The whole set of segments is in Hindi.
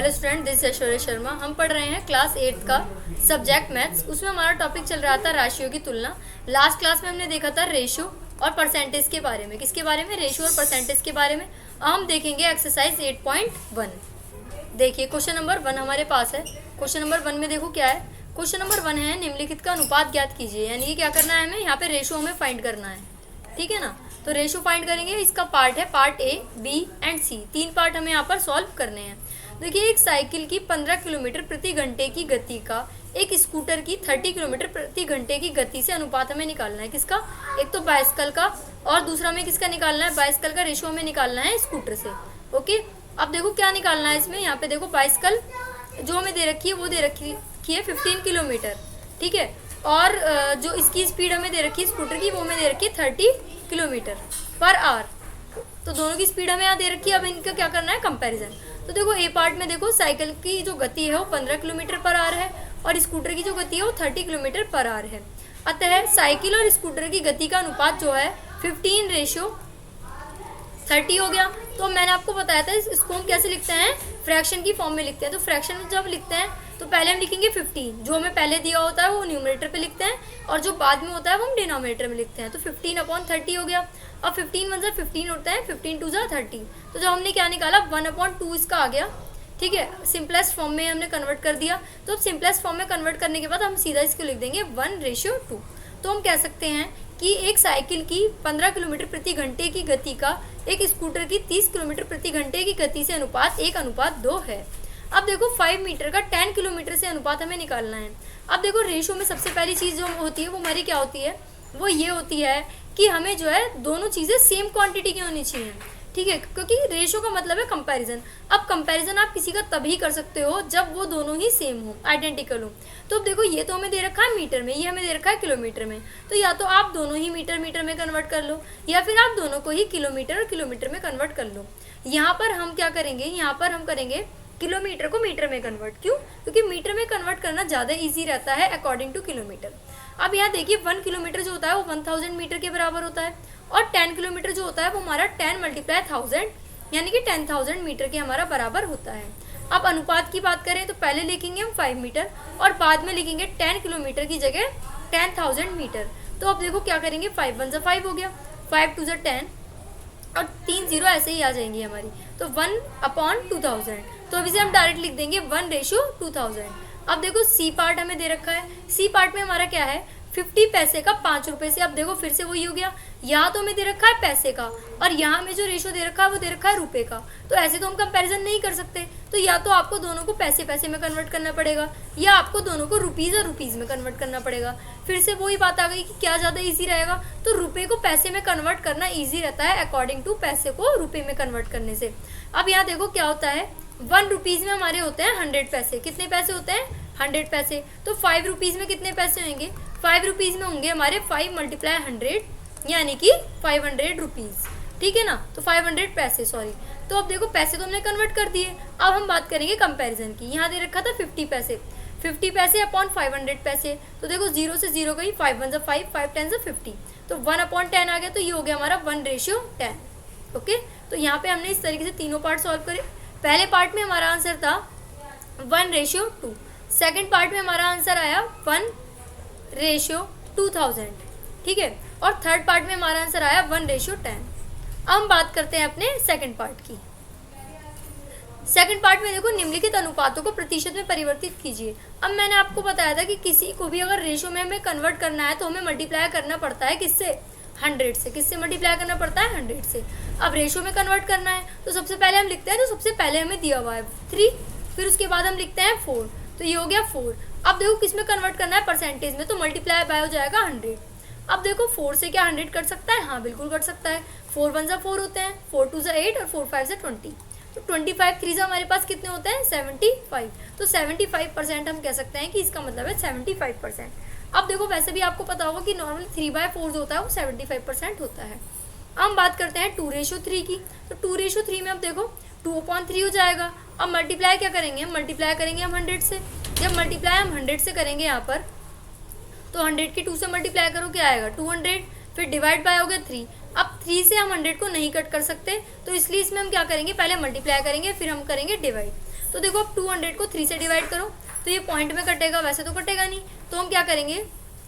Hello student, this Aishwarya Sharma. हम पढ़ रहे हैं क्लास 8 का सब्जेक्ट मैथ्स। उसमें हमारा टॉपिक चल रहा था राशियों की तुलना। लास्ट क्लास में हमने देखा था रेशो और परसेंटेज के बारे में। किसके बारे में? रेशो और परसेंटेज के बारे में। अब हम देखेंगे एक्सरसाइज 8.1। देखिए क्वेश्चन नंबर 1 हमारे पास है। क्वेश्चन नंबर 1 में देखो क्या है। क्वेश्चन नंबर 1 है निम्नलिखित का अनुपात ज्ञात कीजिए। यानी कि क्या करना है हमें? यहाँ पे रेशो हमें फाइंड करना है, ठीक है ना। तो रेशो फाइंड करेंगे। इसका पार्ट है part A, B and C. 3 part हमें यहाँ पर सॉल्व करने हैं। देखिए एक साइकिल की 15 किलोमीटर प्रति घंटे की गति का एक स्कूटर की 30 किलोमीटर प्रति घंटे की गति से अनुपात हमें निकालना है। किसका? एक तो बाइसिकल का और दूसरा हमें किसका निकालना है? बाइसिकल का रेशो हमें निकालना है स्कूटर से। ओके, अब देखो क्या निकालना है इसमें। यहाँ पे देखो बाइसिकल जो हमें दे रखी है वो दे रखी है 15 किलोमीटर, ठीक है। और जो इसकी स्पीड हमें दे रखी है स्कूटर की, वो हमें दे रखी है 30 किलोमीटर पर आवर। तो दोनों की स्पीड हमें यहाँ दे रखी है। अब इनका क्या करना है? कंपैरिजन। तो देखो ए पार्ट में देखो साइकिल की जो गति है वो 15 किलोमीटर पर आवर है और स्कूटर की जो गति है वो 30 किलोमीटर पर आवर है। अतः साइकिल और स्कूटर की गति का अनुपात जो है 15:30 हो गया। तो मैंने आपको बताया था इसको हम कैसे लिखते हैं? फ्रैक्शन की फॉर्म में लिखते हैं। तो फ्रैक्शन में जब लिखते हैं तो पहले हम लिखेंगे 15, जो हमें पहले दिया होता है वो न्यूमरेटर पे लिखते हैं और जो बाद में होता है वो हम डिनोमिनेटर में लिखते हैं। तो 15/30 हो गया। अब 15 1 15 होता है, 15 2 30। तो जब हमने क्या निकाला 1/2 इसका आ गया, ठीक है। सिंपलेस्ट फॉर्म में हमने कन्वर्ट कर दिया। तो अब सिंपलेस्ट फॉर्म में कन्वर्ट करने के बाद हम सीधा इसको लिख देंगे 1:2। तो हम कह सकते हैं कि एक साइकिल की 15 किलोमीटर प्रति घंटे की गति का एक स्कूटर की 30 किलोमीटर प्रति घंटे की गति से अनुपात 1:2 है। अब देखो 5 मीटर का 10 किलोमीटर से अनुपात हमें निकालना है। अब देखो रेशो में सबसे पहली चीज़ जो होती है वो हमारी क्या होती है? वो ये होती है कि हमें जो है दोनों चीज़ें सेम क्वांटिटी की होनी चाहिए, ठीक है। क्योंकि रेशो का मतलब है कंपैरिजन। अब कंपैरिजन आप किसी का तभी कर सकते हो जब वो दोनों ही सेम हो, आइडेंटिकल हो। तो अब देखो ये तो हमें दे रखा है मीटर में, ये हमें दे रखा है किलोमीटर में। तो या तो आप दोनों ही मीटर मीटर में कन्वर्ट कर लो या फिर आप दोनों को ही किलोमीटर और किलोमीटर में कन्वर्ट कर लो। यहाँ पर हम क्या करेंगे? यहाँ पर हम करेंगे किलोमीटर को मीटर में कन्वर्ट। क्यों? क्योंकि मीटर में कन्वर्ट करना ज़्यादा ईजी रहता है अकॉर्डिंग टू किलोमीटर। अब यहाँ देखिए 1 किलोमीटर जो होता है वो 1000 मीटर के बराबर होता है और 10 किलोमीटर जो होता है वो हमारा 10 × 1000 यानी कि 10,000 मीटर के हमारा बराबर होता है। अब अनुपात की बात करें तो पहले लिखेंगे हम 5 मीटर और बाद में लिखेंगे 10 किलोमीटर की जगह 10,000 मीटर। तो अब देखो क्या करेंगे? 5 1 5 हो गया, 5 2 10 और 3 0 ऐसे ही आ जाएंगी हमारी। तो 1/2000। तो अब इसे हम डायरेक्ट लिख देंगे 1:2000। अब देखो सी पार्ट हमें दे रखा है। सी पार्ट में हमारा क्या है? 50 पैसे का 5 रुपये से। अब देखो फिर से वही हो गया। यहाँ तो हमें दे रखा है पैसे का और यहाँ हमें जो रेशो दे रखा है वो दे रखा है रुपए का। तो ऐसे तो हम कंपैरिजन नहीं कर सकते। तो या तो आपको दोनों को पैसे पैसे में कन्वर्ट करना पड़ेगा या आपको दोनों को रुपीज़ और रुपीज़ में कन्वर्ट करना पड़ेगा। फिर से वही बात आ गई कि क्या ज़्यादा ईजी रहेगा? तो रुपये को पैसे में कन्वर्ट करना ईजी रहता है अकॉर्डिंग टू पैसे को रुपये में कन्वर्ट करने से। अब यहाँ देखो क्या होता है, 1 रुपीज़ में हमारे होते हैं 100 पैसे। कितने पैसे होते हैं? 100 पैसे। तो 5 रुपीज़ में कितने पैसे होंगे? 5 रुपीज़ में होंगे हमारे 5 × 100 यानी कि 500 रुपीज़, ठीक है ना। तो 500 पैसे, सॉरी। तो अब देखो पैसे तो हमने कन्वर्ट कर दिए। अब हम बात करेंगे कंपैरिजन की। यहाँ दे रखा था 50 पैसे, 50 पैसे अपॉन 500 पैसे। तो देखो 0 से 0 गई, 5 1 5, 5 10 50। तो 1/10 आ गया। तो ये हो गया हमारा 1:10। ओके, तो यहाँ पे हमने इस तरीके से तीनों पार्ट सॉल्व करे। पहले पार्ट में हमारा आंसर था 1:2। सेकेंड पार्ट में हमारा आंसर आया 1:2000, ठीक है। और थर्ड पार्ट में हमारा आंसर आया 1:10। अब हम बात करते हैं अपने सेकंड पार्ट की। सेकंड पार्ट में देखो निम्नलिखित अनुपातों को प्रतिशत में परिवर्तित कीजिए। अब मैंने आपको बताया था कि किसी को भी अगर रेशो में हमें कन्वर्ट करना है तो हमें मल्टीप्लाई करना पड़ता है किससे? 100 से। किससे मल्टीप्लाई करना पड़ता है? 100 से। अब रेशो में कन्वर्ट करना है तो सबसे पहले हम लिखते हैं, तो सबसे पहले हमें दिया हुआ है 3, फिर उसके बाद हम लिखते हैं 4। तो ये हो गया 4। अब देखो किस में कन्वर्ट करना है? परसेंटेज में। तो मल्टीप्लाई बाय हो जाएगा 100। अब देखो 4 से क्या 100 कर सकता है? हाँ बिल्कुल कर सकता है। 4 1 4 होते हैं, 4 2 8 और 4 5 20। तो 25 3 हमारे पास कितने होते हैं? 75। तो 75% हम कह सकते हैं कि इसका मतलब है 75%। अब देखो वैसे भी आपको पता होगा कि नॉर्मल 3/4 होता है वो 75% होता है। अब हम बात करते हैं 2:3 की। तो 2:3 में अब देखो 2/3 हो जाएगा। अब मल्टीप्लाई क्या करेंगे? हम मल्टीप्लाई करेंगे हम 100 से। जब मल्टीप्लाई हम 100 से करेंगे यहाँ पर तो 100 की 2 से मल्टीप्लाई करो क्या आएगा? 200। फिर डिवाइड बाय हो गया 3। अब 3 से हम 100 को नहीं कट कर सकते तो इसलिए इसमें हम क्या करेंगे? पहले मल्टीप्लाई करेंगे फिर हम करेंगे डिवाइड। तो देखो अब 200 को 3 से डिवाइड करो तो ये पॉइंट में कटेगा, वैसे तो कटेगा नहीं। तो हम क्या करेंगे,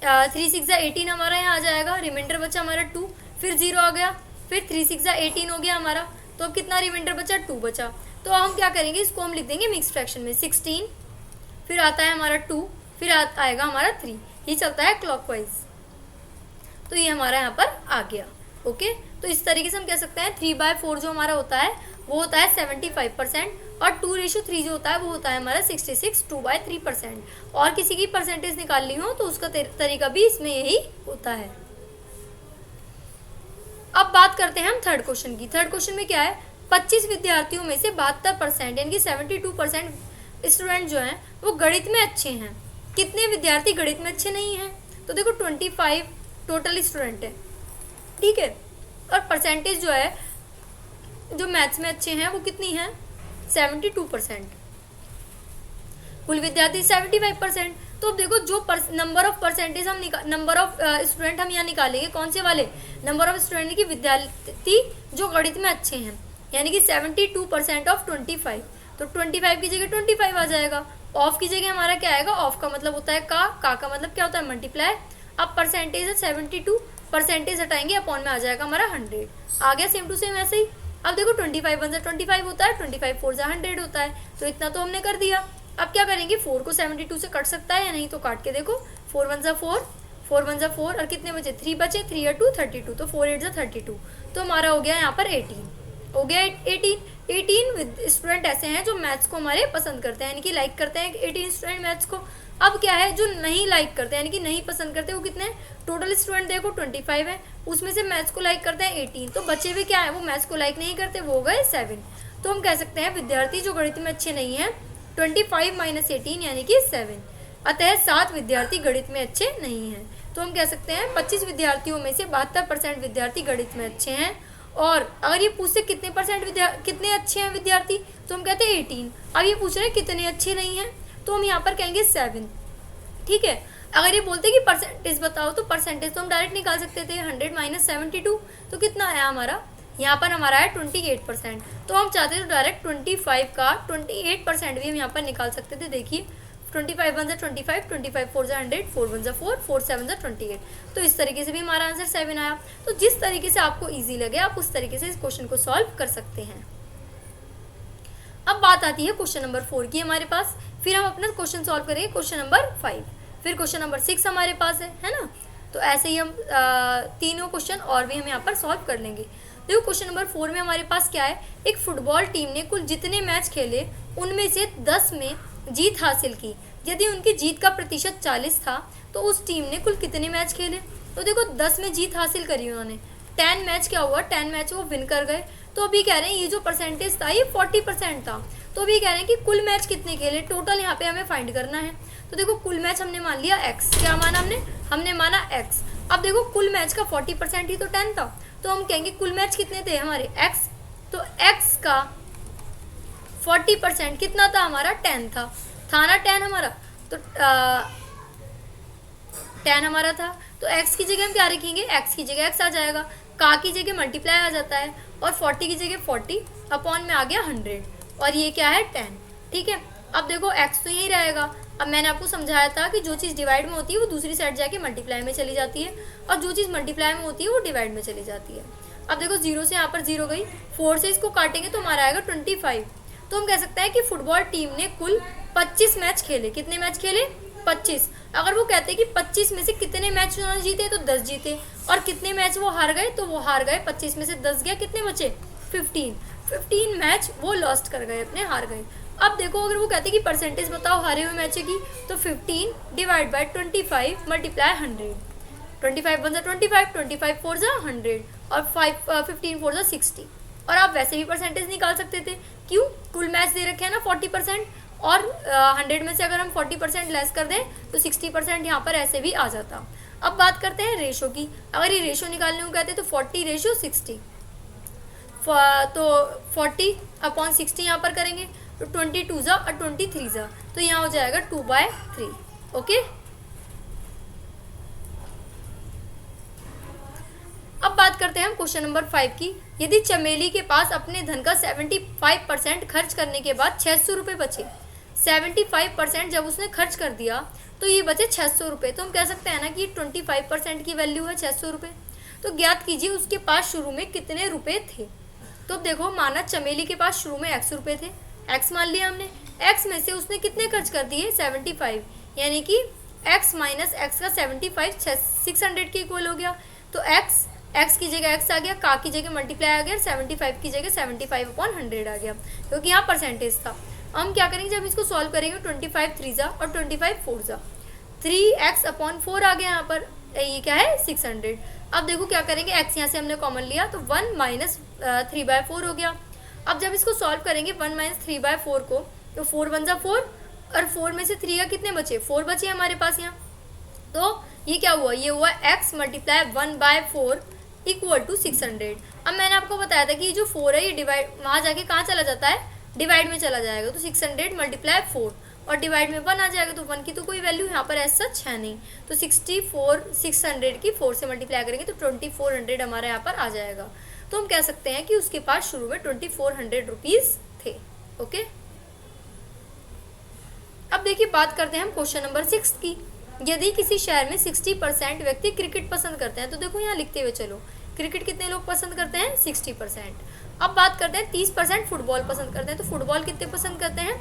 3 6 18 हमारा यहाँ आ जाएगा, रिमाइंडर बचा हमारा 2, फिर 0 आ गया, फिर 3 6 18 हो गया हमारा। तो अब कितना रिमाइंडर बचा, 2 बचा। तो हम क्या करेंगे, इसको हम लिख देंगे मिक्स फ्रैक्शन में 16, फिर आता है हमारा 2, फिर आएगा हमारा 3। ये चलता है क्लॉकवाइज। तो ये हमारा यहाँ पर आ गया। ओके, तो इस तरीके से हम कह सकते हैं 3/4 जो हमारा होता है वो होता है 75%, और 2:3 जो होता है वो होता है हमारा 66, 2/3%। और किसी की परसेंटेज निकालनी हो तो उसका तरीका भी इसमें यही होता है। अब बात करते हैं हम थर्ड क्वेश्चन की। थर्ड क्वेश्चन में क्या है, 25 विद्यार्थियों में से 72% यानी कि 72% स्टूडेंट जो हैं वो गणित में अच्छे हैं। कितने विद्यार्थी गणित में अच्छे नहीं हैं? तो देखो 25 टोटल स्टूडेंट है, ठीक है, और परसेंटेज जो है जो मैथ्स में अच्छे हैं वो कितनी है, 72%। कुल विद्यार्थी 75%। तो अब देखो जो नंबर ऑफ परसेंटेज हम नंबर ऑफ स्टूडेंट हम यहाँ निकालेंगे, कौन से वाले, नंबर ऑफ स्टूडेंट की विद्यार्थी जो गणित में अच्छे हैं, यानी कि 72% ऑफ 25। तो 25 की जगह 25 आ जाएगा। ऑफ की जगह हमारा क्या आएगा, ऑफ का मतलब होता है का मतलब क्या होता है, मल्टीप्लाई। अब परसेंटेज है 72, परसेंटेज हटाएंगे, अपॉन में आ जाएगा हमारा 100। आ गया सेम टू सेम ऐसे ही। अब देखो 25 1 से 25 होता है, 25 4 से 100 होता है। तो इतना तो हमने कर दिया। अब क्या करेंगे, 4 को 72 से कट सकता है या नहीं, तो काट के देखो, 4 1 जा 4, 4 1 जा 4, और कितने बचे, 3 बचे, 3 या 2 32, तो 4 8 जा 32। तो हमारा हो गया यहाँ पर 18, हो गया 18 स्टूडेंट ऐसे हैं जो मैथ्स को हमारे पसंद करते हैं, यानी कि लाइक करते हैं 18 स्टूडेंट मैथ्स को। अब क्या है, जो नहीं लाइक करते हैं यानी कि नहीं पसंद करते, वो कितने हैं, टोटल स्टूडेंट देखो 25 है, उसमें से मैथ्स को लाइक करते हैं 18, तो बच्चे भी क्या है, वो मैथ्स को लाइक नहीं करते, वो हो गए 7। तो हम कह सकते हैं विद्यार्थी जो गणित में अच्छे नहीं हैं 25 - 18 यानी कि 7। अतः 7 विद्यार्थी गणित में अच्छे नहीं हैं। तो हम कह सकते हैं 25 विद्यार्थियों में से 72% विद्यार्थी गणित में अच्छे हैं। और अगर ये पूछते कितने कितने अच्छे हैं विद्यार्थी, तो हम कहते हैं 18। अब ये पूछ रहे हैं कितने अच्छे नहीं हैं, तो हम यहाँ पर कहेंगे 7, ठीक है। अगर ये बोलते कि परसेंटेज बताओ, तो परसेंटेज तो हम डायरेक्ट निकाल सकते थे, 100 - 72, तो कितना आया हमारा, यहाँ पर हमारा है 28%। तो हम चाहते थे डायरेक्ट 25 का 28% भी हम यहाँ पर निकाल सकते थे। देखिए 25 1 जा 25, 25 4 जा 100, 4 1 जा 4, 4 7 जा 28। तो इस तरीके से भी हमारा आंसर 7 आया। तो जिस तरीके से आपको ईजी लगे आप उस तरीके से इस क्वेश्चन को सॉल्व कर सकते हैं। अब बात आती है क्वेश्चन नंबर 4 की हमारे पास। फिर हम अपना क्वेश्चन सॉल्व करेंगे क्वेश्चन नंबर 5, फिर क्वेश्चन नंबर 6 हमारे पास है ना। तो ऐसे ही हम तीनों क्वेश्चन और भी हम यहाँ पर सॉल्व कर लेंगे। देखो क्वेश्चन नंबर 4 में हमारे पास क्या है, एक फुटबॉल टीम ने कुल जितने मैच खेले उनमें से 10 में जीत हासिल की। यदि उनकी जीत का प्रतिशत 40 था तो उस टीम ने कुल कितने मैच खेले। तो देखो 10 में जीत हासिल करी उन्होंने, 10 मैच क्या हुआ, 10 मैच वो विन कर गए। तो अभी कह रहे हैं ये जो परसेंटेज था ये 40% था। तो अभी कह रहे हैं कि कुल मैच कितने खेले, टोटल यहाँ पे हमें फाइंड करना है। तो देखो कुल मैच हमने मान लिया x, क्या माना हमने माना x। अब देखो कुल मैच का 40% ही तो 10 था, तो हम कहेंगे कुल मैच कितने थे हमारे x, तो x का 40% कितना था हमारा, 10 था ना 10 हमारा, तो 10 हमारा था। तो x की जगह हम क्या रखेंगे, x की जगह x आ जाएगा, का की जगह मल्टीप्लाई आ जाता है, और 40 की जगह 40, अपॉन में आ गया 100, और ये क्या है 10, ठीक है। अब देखो x तो यही रहेगा। अब मैंने आपको समझाया था कि जो चीज़ डिवाइड में होती है वो दूसरी साइड जाके मल्टीप्लाई में चली जाती है, और जो चीज़ मल्टीप्लाई में होती है वो डिवाइड में चली जाती है। अब देखो 0 से यहाँ पर 0 गई, 4 से इसको काटेंगे तो हमारा आएगा 25। तो हम कह सकते हैं कि फुटबॉल टीम ने कुल 25 मैच खेले। कितने मैच खेले, 25। अगर वो कहते हैं कि 25 में से कितने मैच उन्होंने जीते, तो 10 जीते। और कितने मैच वो हार गए, तो वो हार गए 25 में से 10 गया, कितने बचे, 15 मैच वो लॉस्ट कर गए, अपने हार गए। अब देखो अगर वो कहते हैं कि परसेंटेज बताओ हारे हुए मैच की, तो 15 डिवाइड बाय 25 मल्टीप्लाई 100। 25 1 जा 25, 25 4 जा 100, और 15 4 जा 60। और आप वैसे भी परसेंटेज निकाल सकते थे, क्यों, कुल मैच दे रखे हैं ना 40%, और 100 में से अगर हम 40% लेस कर दें तो 60% यहाँ पर ऐसे भी आ जाता। अब बात करते हैं रेशो की। अगर ये रेशो निकालने को कहते हैं तो 40:60, तो 40/60 यहाँ पर करेंगे तो 22 जा और 23 जा, तो यहाँ हो जाएगा 2/3। ओके, अब बात करते हैं हम क्वेश्चन नंबर 5 की। यदि चमेली के पास अपने धन का 75% खर्च करने के बाद 600 रुपये बचे, 75% जब उसने खर्च कर दिया तो ये बचे 600 रुपये, तो हम कह सकते हैं ना कि 25% की वैल्यू है 600 रुपये। तो ज्ञात कीजिए उसके पास शुरू में कितने रुपए थे। तो देखो माना चमेली के पास शुरू में x रुपये थे, x मान लिया हमने, x में से उसने कितने खर्च कर दिए 75, यानी कि x माइनस एक्स का 75 600 के इक्वल हो गया। तो x की जगह x आ गया, का की जगह मल्टीप्लाई आ गया, 75 की जगह 75/100 आ गया, क्योंकि यहाँ परसेंटेज था। हम क्या करेंगे जब इसको सॉल्व करेंगे 25 3 जा और 25 4 जा, 3x/4 आ गया यहाँ पर, ये क्या है 600। अब देखो क्या करेंगे, x यहाँ से हमने कॉमन लिया तो 1 माइनस 3/4 हो गया। अब जब इसको सॉल्व करेंगे 1 माइनस 3/4 को, तो 4 1 जा 4 और 4 में से 3 का कितने बचे 4 बचे हमारे पास यहाँ। तो ये क्या हुआ, ये हुआ x मल्टीप्लाई 1/4 इक्वल टू 600। अब मैंने आपको बताया था कि जो 4 है ये डिवाइड वहाँ जाके कहाँ चला जाता है, डिवाइड में चला जाएगा। तो 600 मल्टीप्लाई 4 और डिवाइड में 1 आ जाएगा, तो 1 की तो कोई वैल्यू यहाँ पर ऐसा सच है नहीं। तो 600 की 4 से मल्टीप्लाई करेंगे तो 2400 हमारे यहाँ पर आ जाएगा। तो हम कह सकते हैं कि उसके पास शुरू में 2400 रुपीज़ थे। ओके, अब देखिए बात करते हैं हम क्वेश्चन नंबर 6 की। यदि किसी शहर में 60% व्यक्ति क्रिकेट पसंद करते हैं, तो देखो यहाँ लिखते हुए चलो, क्रिकेट कितने लोग पसंद करते हैं 60%। अब बात करते हैं 30% फुटबॉल पसंद करते हैं, तो फुटबॉल कितने पसंद करते हैं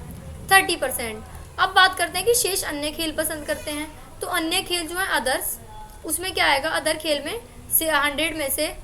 30%। अब बात करते हैं कि शेष अन्य खेल पसंद करते हैं, तो अन्य खेल जो है अदर्स, उसमें क्या आएगा, अदर खेल में से 100 में से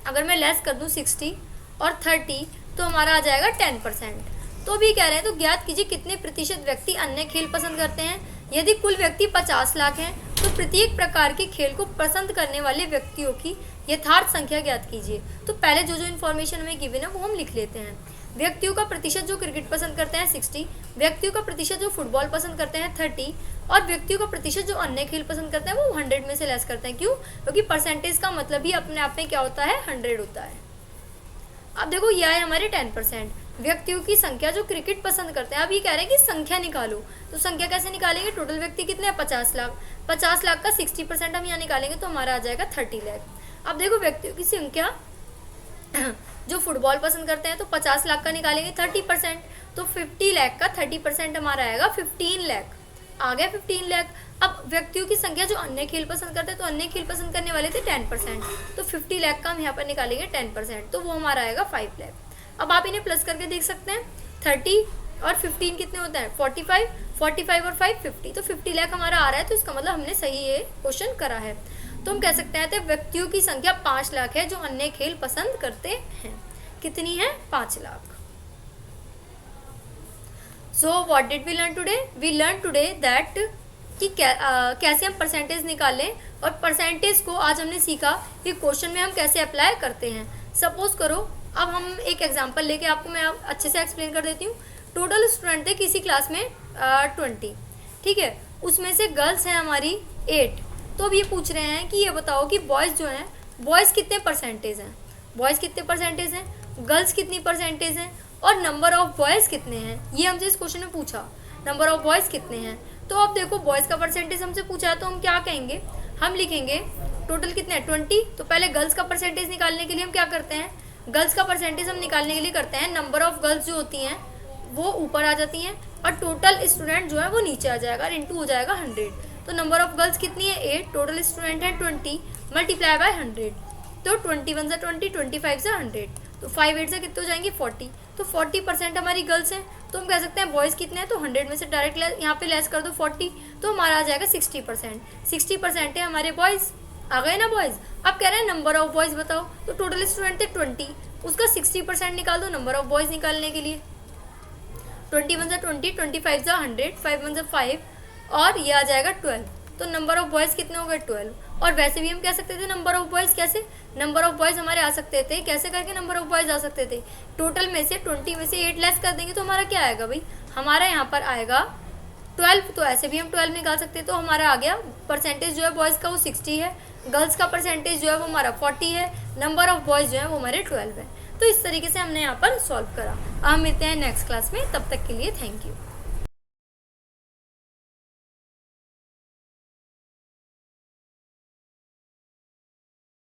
अगर मैं लेस कर दूँ 60 और 30 तो हमारा आ जाएगा 10%। तो भी कह रहे हैं तो ज्ञात कीजिए कितने प्रतिशत व्यक्ति अन्य खेल पसंद करते हैं। यदि कुल व्यक्ति 50 लाख हैं तो प्रत्येक प्रकार के खेल को पसंद करने वाले व्यक्तियों की यथार्थ संख्या ज्ञात कीजिए। तो पहले जो इन्फॉर्मेशन हमें गिवन है वो हम लिख लेते हैं। व्यक्तियों का प्रतिशत जो क्रिकेट पसंद करते हैं 60, व्यक्तियों का प्रतिशत जो फुटबॉल पसंद करते हैं 30 और व्यक्तियों का प्रतिशत जो अन्य खेल पसंद करते हैं वो 100 में से लेस करते हैं। क्यों? क्योंकि परसेंटेज का मतलब ही अपने आप में क्या होता है 100 होता है। अब देखो यह है हमारे 10% व्यक्तियों की संख्या जो क्रिकेट पसंद करते हैं। अब ये कह रहे हैं कि संख्या निकालो, तो संख्या कैसे निकालेंगे, टोटल व्यक्ति कितने हैं 50 लाख, 50 लाख का 60% हम यहाँ निकालेंगे तो हमारा आ जाएगा 30 लाख। अब देखो व्यक्तियों की संख्या जो फुटबॉल पसंद करते हैं तो 50 लाख का निकालेंगे 30%, तो 50 लाख का 30% हमारा आएगा 15 लाख, आ गया 15 लाख। अब व्यक्तियों की संख्या जो अन्य खेल पसंद करते हैं तो अन्य खेल पसंद करने वाले थे 10%, तो 50 लाख का हम यहाँ पर निकालेंगे 10%, तो वो हमारा आएगा 5 लाख। अब आप इन्हें प्लस करके देख सकते हैं, 30 और 15 कितने होता है 45, 45 और 5 50, तो 50 लाख हमारा आ रहा है। तो इसका मतलब हमने सही ये क्वेश्चन करा है। तो हम कह सकते हैं तो व्यक्तियों की संख्या 5 लाख है जो अन्य खेल पसंद करते हैं। कितनी है 5 lakh. So what did we learn today, we learn today that कि कैसे हम परसेंटेज निकालें, और परसेंटेज को आज हमने सीखा कि क्वेश्चन में हम कैसे अप्लाई करते हैं। सपोज करो अब हम एक एग्जांपल लेके आपको मैं अच्छे से एक्सप्लेन कर देती हूँ। टोटल स्टूडेंट थे किसी क्लास में 20, ठीक है, उसमें से गर्ल्स हैं हमारी 8। तो अब ये पूछ रहे हैं कि ये बताओ कि बॉयज़ जो हैं, बॉयज़ कितने परसेंटेज हैं, बॉयज़ कितने परसेंटेज हैं, गर्ल्स कितनी परसेंटेज हैं, और नंबर ऑफ़ बॉयज़ कितने हैं। ये हमसे इस क्वेश्चन में पूछा, नंबर ऑफ़ बॉयज़ कितने हैं। तो अब देखो बॉयज़ का परसेंटेज हमसे पूछा है तो हम क्या कहेंगे, हम लिखेंगे टोटल कितने हैं 20। तो पहले गर्ल्स का परसेंटेज निकालने के लिए हम क्या करते हैं, गर्ल्स का परसेंटेज हम निकालने के लिए करते हैं नंबर ऑफ़ गर्ल्स जो होती हैं वो ऊपर आ जाती हैं और टोटल स्टूडेंट जो है वो नीचे आ जाएगा, इंटू हो जाएगा 100। तो नंबर ऑफ़ गर्ल्स कितनी है 8, टोटल स्टूडेंट है 20 मल्टीप्लाई बाय 100, तो 21 से 20, 25 से 100, तो 5 8 से कितने हो जाएंगे 40। तो 40% हमारी गर्ल्स हैं। तो हम कह सकते हैं बॉयज़ कितने हैं, तो 100 में से डायरेक्ट यहाँ पे लेस कर दो 40, तो हमारा आ जाएगा 60%। 60% है हमारे बॉयज़, आ गए ना बॉयज़। अब कह रहे हैं नंबर ऑफ़ बॉयज़ बताओ, तो टोटल स्टूडेंट थे 20, उसका 60% निकाल दो नंबर ऑफ़ बॉयज़ निकालने के लिए। 21 से 20, 25 से 100, 5 1 से 5 और ये आ जाएगा 12। तो नंबर ऑफ़ बॉयज़ कितने हो गए 12। और वैसे भी हम कह सकते थे नंबर ऑफ़ बॉयज़ कैसे, नंबर ऑफ़ बॉयज़ हमारे आ सकते थे कैसे करके, नंबर ऑफ़ बॉयज़ आ सकते थे टोटल में से 20 में से 8 लेस कर देंगे तो हमारा क्या आएगा भाई, हमारा यहाँ पर आएगा 12। तो ऐसे भी हम 12 निकाल सकते हैं। तो हमारा आ गया परसेंटेज जो है बॉयज़ का वो 60 है, गर्ल्स का परसेंटेज जो है वो हमारा 40 है, नंबर ऑफ़ बॉयज़ जो है वो हमारे 12 है। तो इस तरीके से हमने यहाँ पर सॉल्व करा। अब मिलते हैं नेक्स्ट क्लास में, तब तक के लिए थैंक यू।